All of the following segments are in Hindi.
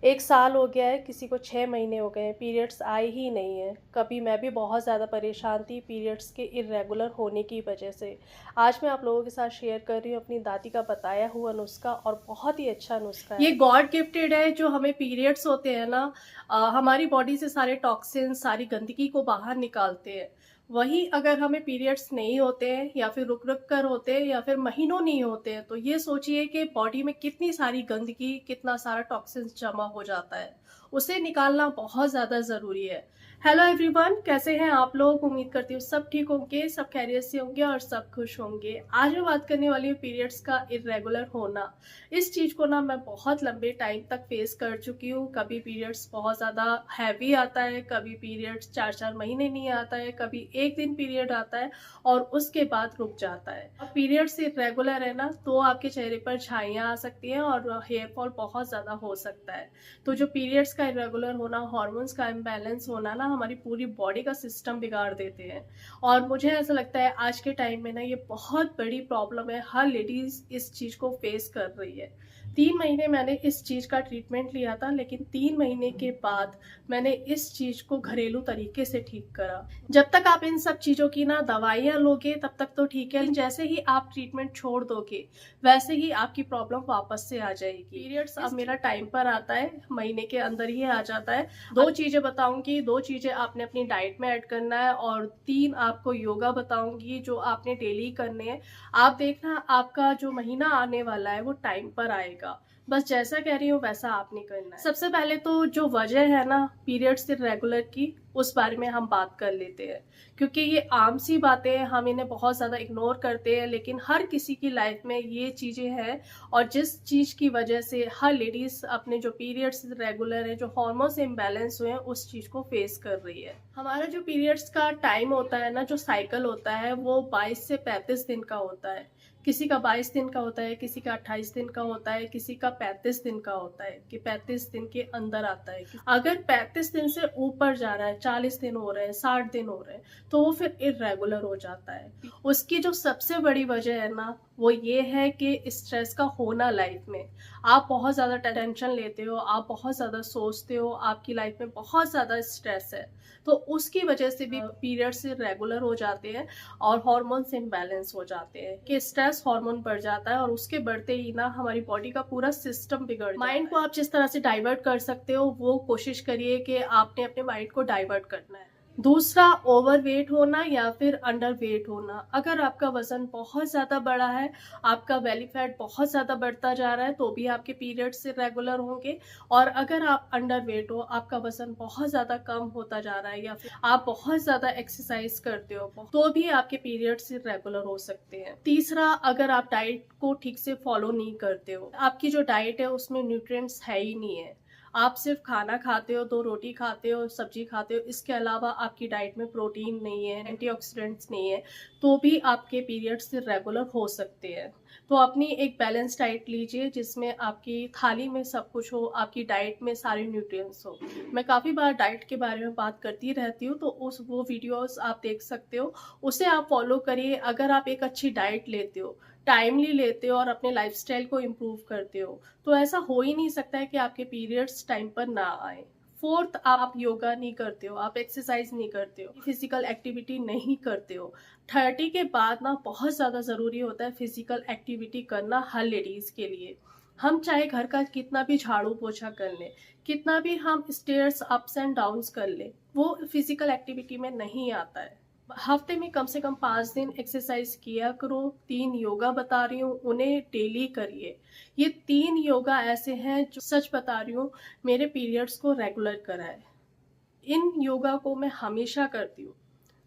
1 साल हो गया है, किसी को 6 महीने हो गए हैं, पीरियड्स आए ही नहीं हैं। कभी मैं भी बहुत ज़्यादा परेशान थी पीरियड्स के इर्रेगुलर होने की वजह से। आज मैं आप लोगों के साथ शेयर कर रही हूँ अपनी दादी का बताया हुआ नुस्खा और बहुत ही अच्छा नुस्खा है। ये गॉड गिफ्टेड है। जो हमें पीरियड्स होते हैं ना, हमारी बॉडी से सारे टॉक्सिन्स, सारी गंदगी को बाहर निकालते हैं। वहीं अगर हमें पीरियड्स नहीं होते हैं या फिर रुक-रुक कर होते हैं या फिर महीनों नहीं होते हैं, तो ये सोचिए कि बॉडी में कितनी सारी गंदगी, कितना सारा टॉक्सिन्स जमा हो जाता है। उसे निकालना बहुत ज़्यादा ज़रूरी है। हेलो एवरीवन, कैसे हैं आप लोग? उम्मीद करती हूँ सब ठीक होंगे, सब खैरियत से होंगे और सब खुश होंगे। आज मैं बात करने वाली हूँ पीरियड्स का इर्रेगुलर होना। इस चीज़ को ना मैं बहुत लंबे टाइम तक फेस कर चुकी हूँ। कभी पीरियड्स बहुत ज़्यादा हैवी आता है, कभी पीरियड्स 4-4 महीने नहीं आता है, कभी 1 दिन पीरियड आता है और उसके बाद रुक जाता है। अब पीरियड्स इर्रेगुलर है ना, तो आपके चेहरे पर छाइयाँ आ सकती हैं और हेयर फॉल बहुत ज़्यादा हो सकता है। तो जो पीरियड्स का इर्रेगुलर होना, हार्मोन्स का इम्बैलेंस होना ना, हमारी पूरी बॉडी का सिस्टम बिगाड़ देते हैं। और मुझे ऐसा लगता है आज के टाइम में ना ये बहुत बड़ी प्रॉब्लम है, हर लेडीज़ इस चीज़ को फेस कर रही है। 3 महीने मैंने इस चीज़ का ट्रीटमेंट लिया था, लेकिन 3 महीने के बाद मैंने इस चीज़ को घरेलू तरीके से ठीक करा। जब तक आप इन सब चीज़ों की ना दवाइयाँ लोगे तब तक तो ठीक है, लेकिन जैसे ही आप ट्रीटमेंट छोड़ दोगे, वैसे ही आपकी प्रॉब्लम वापस से आ जाएगी। पीरियड्स अब मेरा टाइम पर आता है, महीने के अंदर ही आ जाता है। 2 चीज़ें बताऊँगी, 2 चीज़ें आपने अपनी डाइट में ऐड करना है और 3 आपको योगा बताऊँगी जो आपने डेली करने हैं। आप देखना आपका जो महीना आने वाला है वो टाइम पर आएगा। बस जैसा कह रही हूँ वैसा आपने करना है। सबसे पहले तो जो वजह है ना पीरियड्स इर्रेगुलर की, उस बारे में हम बात कर लेते हैं। क्योंकि ये आम सी बातें हैं, हम इन्हें बहुत ज़्यादा इग्नोर करते हैं, लेकिन हर किसी की लाइफ में ये चीज़ें हैं और जिस चीज़ की वजह से हर लेडीज़ अपने जो पीरियड्स रेगुलर है, जो हार्मोन्स इम्बैलेंस हुए हैं, उस चीज़ को फेस कर रही है। हमारा जो पीरियड्स का टाइम होता है ना, जो साइकिल होता है, वो 22 से 35 दिन का होता है। किसी का 22 दिन का होता है, किसी का 28 दिन का होता है, किसी का 35 दिन का होता है कि 35 दिन के अंदर आता है। अगर 35 दिन से ऊपर जा रहा है, 40 दिन हो रहे हैं, 60 दिन हो रहे हैं, तो वो फिर इर्रेगुलर हो जाता है। उसकी जो सबसे बड़ी वजह है ना, वो ये है कि स्ट्रेस का होना लाइफ में। आप बहुत ज़्यादा टेंशन लेते हो, आप बहुत ज़्यादा सोचते हो, आपकी लाइफ में बहुत ज़्यादा स्ट्रेस है, तो उसकी वजह से भी पीरियड्स इर्रेगुलर हो जाते हैं और हार्मोन्स इम्बैलेंस हो जाते हैं कि स्ट्रेस हार्मोन बढ़ जाता है और उसके बढ़ते ही ना हमारी बॉडी का पूरा सिस्टम बिगड़ जाता है। माइंड को आप जिस तरह से डाइवर्ट कर सकते हो, वो कोशिश करिए कि आपने अपने माइंड को डाइवर्ट करना है। दूसरा, ओवरवेट होना या फिर अंडरवेट होना। अगर आपका वजन बहुत ज़्यादा बड़ा है, आपका बेली फैट बहुत ज़्यादा बढ़ता जा रहा है, तो भी आपके पीरियड्स इर्रेगुलर होंगे। और अगर आप अंडरवेट हो, आपका वजन बहुत ज़्यादा कम होता जा रहा है या फिर आप बहुत ज़्यादा एक्सरसाइज करते हो, तो भी आपके पीरियड्स इर्रेगुलर हो सकते हैं। तीसरा, अगर आप डाइट को ठीक से फॉलो नहीं करते हो, आपकी जो डाइट है उसमें न्यूट्रिएंट्स है ही नहीं है, आप सिर्फ खाना खाते हो, 2 रोटी खाते हो, सब्जी खाते हो, इसके अलावा आपकी डाइट में प्रोटीन नहीं है, एंटीऑक्सीडेंट्स नहीं है, तो भी आपके पीरियड्स रेगुलर हो सकते हैं। तो अपनी एक बैलेंस डाइट लीजिए जिसमें आपकी थाली में सब कुछ हो, आपकी डाइट में सारे न्यूट्रिएंट्स हो। मैं काफ़ी बार डाइट के बारे में बात करती रहती हूँ, तो वो वीडियोज़ आप देख सकते हो, उसे आप फॉलो करिए। अगर आप एक अच्छी डाइट लेते हो, टाइमली लेते हो और अपने लाइफस्टाइल को इम्प्रूव करते हो, तो ऐसा हो ही नहीं सकता है कि आपके पीरियड्स टाइम पर ना आए। फोर्थ, आप योगा नहीं करते हो, आप एक्सरसाइज नहीं करते हो, फिजिकल एक्टिविटी नहीं करते हो। 30 के बाद ना बहुत ज़्यादा ज़रूरी होता है फिजिकल एक्टिविटी करना हर लेडीज़ के लिए। हम चाहे घर का कितना भी झाड़ू पोछा कर लें, कितना भी हम स्टेयर्स अप्स एंड डाउन्स कर लें, वो फिजिकल एक्टिविटी में नहीं आता है। हफ्ते में कम से कम 5 दिन एक्सरसाइज किया करो। 3 योगा बता रही हूँ, उन्हें डेली करिए। ये 3 योगा ऐसे हैं जो सच बता रही हूँ, मेरे पीरियड्स को रेगुलर कराए। इन योगा को मैं हमेशा करती हूँ।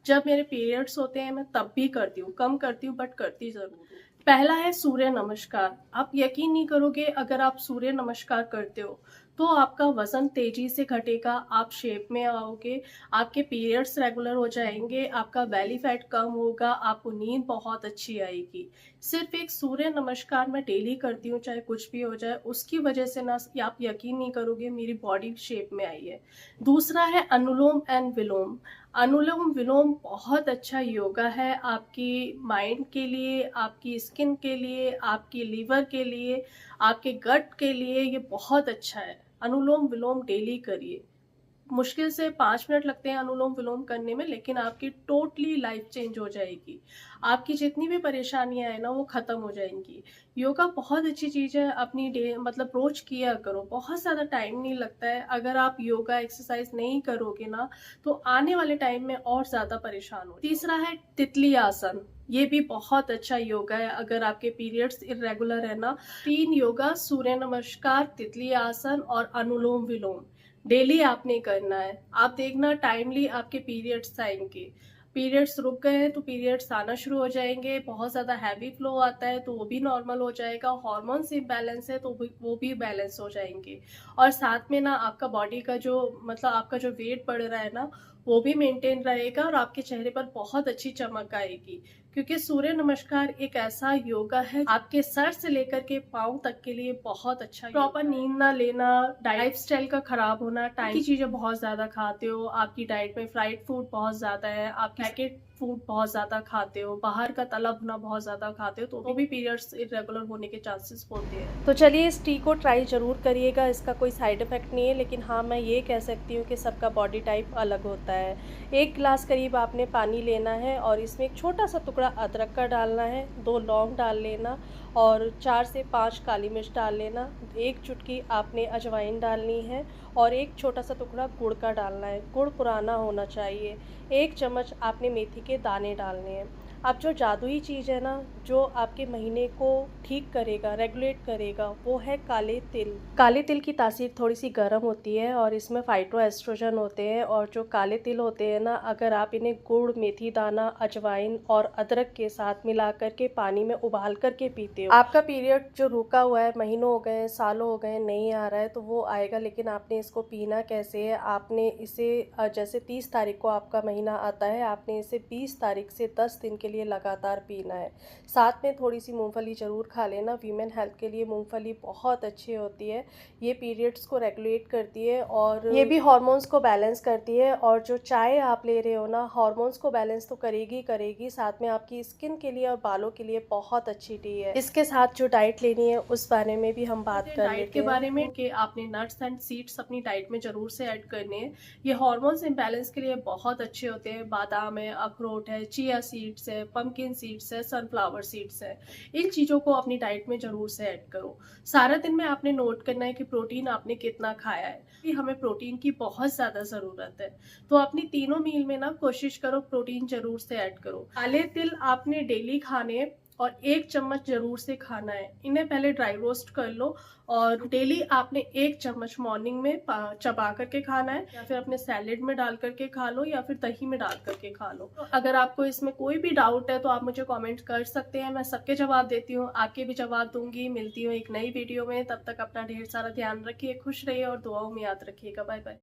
जब मेरे पीरियड्स होते हैं मैं तब भी करती हूँ, कम करती हूँ बट करती ज़रूर हूँ। पहला है सूर्य नमस्कार। आप यकीन नहीं करोगे, अगर आप सूर्य नमस्कार करते हो तो आपका वजन तेजी से घटेगा, आप शेप में आओगे, आपके पीरियड्स रेगुलर हो जाएंगे, आपका बेली फैट कम होगा, आपको नींद बहुत अच्छी आएगी। सिर्फ एक सूर्य नमस्कार मैं डेली करती हूँ, चाहे कुछ भी हो जाए, उसकी वजह से ना आप यकीन नहीं करोगे मेरी बॉडी शेप में आई है। दूसरा है अनुलोम एंड विलोम। अनुलोम विलोम बहुत अच्छा योगा है आपकी माइंड के लिए, आपकी स्किन के लिए, आपकी लीवर के लिए, आपके गट के लिए, ये बहुत अच्छा है। अनुलोम विलोम डेली करिए। मुश्किल से 5 मिनट लगते हैं अनुलोम विलोम करने में, लेकिन आपकी टोटली लाइफ चेंज हो जाएगी। आपकी जितनी भी परेशानियां हैं ना वो खत्म हो जाएंगी। योगा बहुत अच्छी चीज है, अपनी डे मतलब रोज किया करो, बहुत ज्यादा टाइम नहीं लगता है। अगर आप योगा एक्सरसाइज नहीं करोगे ना तो आने वाले टाइम में और ज्यादा परेशान हो। तीसरा है तितली आसन। ये भी बहुत अच्छा योगा है अगर आपके पीरियड्स इरेगुलर है ना। 3 योगा, सूर्य नमस्कार, तितली आसन और अनुलोम विलोम डेली आपने करना है। आप देखना टाइमली आपके पीरियड्स आएंगे। पीरियड्स रुक गए हैं तो पीरियड्स आना शुरू हो जाएंगे। बहुत ज्यादा हैवी फ्लो आता है तो वो भी नॉर्मल हो जाएगा। हार्मोन्स इम्बैलेंस है तो वो भी बैलेंस हो जाएंगे। और साथ में ना आपका बॉडी का जो मतलब आपका जो वेट बढ़ रहा है ना वो भी मेंटेन रहेगा और आपके चेहरे पर बहुत अच्छी चमक आएगी। क्योंकि सूर्य नमस्कार एक ऐसा योगा है आपके सर से लेकर के पांव तक के लिए बहुत अच्छा। प्रॉपर नींद ना लेना, लाइफ स्टाइल का खराब होना, टाइम की चीजें बहुत ज्यादा खाते हो, आपकी डाइट में फ्राइड फूड बहुत ज्यादा है, आप पैकेट फूड बहुत ज्यादा खाते हो, बाहर का तला भुना बहुत ज्यादा खाते हो, तो वो भी पीरियड्स इरेगुलर होने के चांसेस होते हैं। तो चलिए इस टी को ट्राई जरूर करिएगा। इसका कोई साइड इफेक्ट नहीं है, लेकिन हाँ मैं ये कह सकती हूँ कि सबका बॉडी टाइप अलग होता है। 1 गिलास करीब आपने पानी लेना है और इसमें एक छोटा सा टुकड़ा अदरक का डालना है, 2 लौंग डाल लेना और 4 से 5 काली मिर्च डाल लेना, 1 चुटकी आपने अजवाइन डालनी है और 1 छोटा सा टुकड़ा गुड़ का डालना है। गुड़ पुराना होना चाहिए। 1 चम्मच आपने मेथी के दाने डालने हैं। अब जो जादुई चीज़ है ना जो आपके महीने को ठीक करेगा, रेगुलेट करेगा, वो है काले तिल। काले तिल की तासीर थोड़ी सी गर्म होती है और इसमें फाइटोएस्ट्रोजन होते हैं। और जो काले तिल होते हैं ना, अगर आप इन्हें गुड़, मेथी दाना, अजवाइन और अदरक के साथ मिला करके पानी में उबाल करके पीते हो, आपका पीरियड जो रुका हुआ है, महीनों हो गए, सालों हो गए, नहीं आ रहा है तो वो आएगा। लेकिन आपने इसको पीना कैसे है, आपने इसे जैसे 30 तारीख को आपका महीना आता है, आपने इसे 20 तारीख से 10 दिन के लिए लगातार पीना है। साथ में थोड़ी सी मूंगफली ज़रूर खा लेना। वीमेन हेल्थ के लिए मूंगफली बहुत अच्छी होती है। ये पीरियड्स को रेगुलेट करती है और ये भी हार्मोन्स को बैलेंस करती है। और जो चाय आप ले रहे हो ना, हार्मोन्स को बैलेंस तो करेगी करेगी, साथ में आपकी स्किन के लिए और बालों के लिए बहुत अच्छी टी है। इसके साथ जो डाइट लेनी है उस बारे में भी हम बात कर लेते हैं। के बारे में कि आपने नट्स एंड सीड्स अपनी डाइट में ज़रूर से ऐड करने हैं। ये हार्मोन्स इम्बैलेंस के लिए बहुत अच्छे होते हैं। बादाम है, अखरोट है, चिया सीड्स है, पंपकिन सीड्स है, सनफ्लावर सीड्स है। इन चीज़ों को अपनी डाइट में ज़रूर से ऐड करो। सारा दिन में आपने नोट करना है कि प्रोटीन आपने कितना खाया है, कि हमें प्रोटीन की बहुत ज़्यादा ज़रूरत है। तो अपनी तीनों मील में ना कोशिश करो प्रोटीन ज़रूर से ऐड करो। काले तिल आपने डेली खाने और 1 चम्मच जरूर से खाना है। इन्हें पहले ड्राई रोस्ट कर लो और डेली आपने 1 चम्मच मॉर्निंग में चबा करके खाना है, या फिर अपने सैलेड में डाल करके खा लो या फिर दही में डाल करके खा लो। तो अगर आपको इसमें कोई भी डाउट है तो आप मुझे कमेंट कर सकते हैं, मैं सबके जवाब देती हूँ, आपके भी जवाब दूंगी। मिलती हूँ एक नई वीडियो में, तब तक अपना ढेर सारा ध्यान रखिए, खुश रहिए और दुआओं में याद रखिएगा। Bye bye.